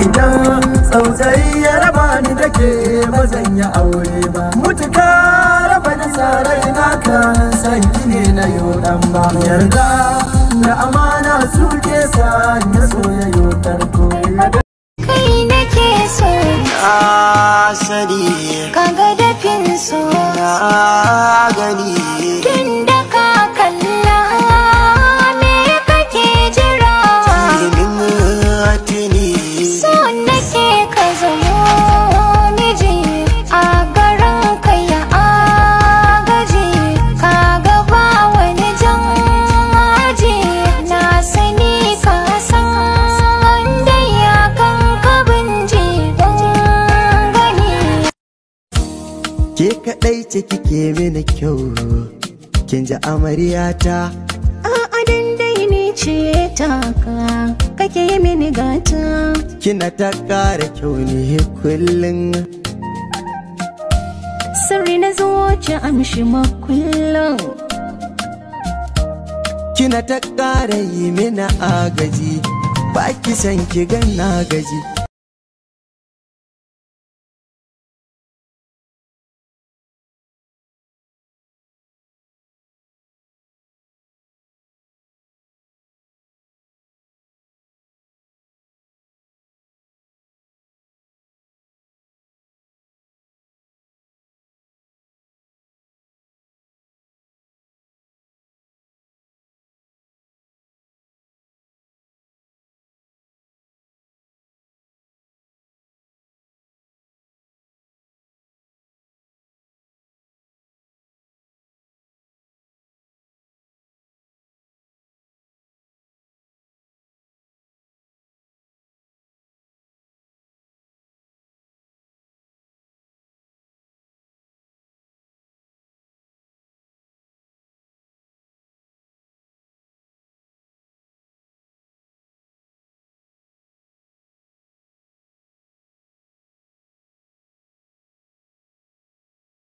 Idan tsautsayi ya raba ni da ke ba zan yi aure ba. Mutuka raba da sarai naka san ne na yodan ba. Yarda da amana suke sa ya soyayyo tarko. Kai nake so Sani kaga dafin so na gani tun da ka kalla me kake jira tuni so nake ka zamo miji a garin ka ya agaji ka gaba wani jan aji na sani ka san wanda ya kan kabin jigon gani. ke kaɗai ce kike mini kyau kin ji amaryata. A'a dai ni ce taka kake mini gata. Kina ta ƙara kyau ne kullum. Sirri na zuci amshi makullin. Kina ta ƙara yi mini agaji ba ki san ki gan na gaji.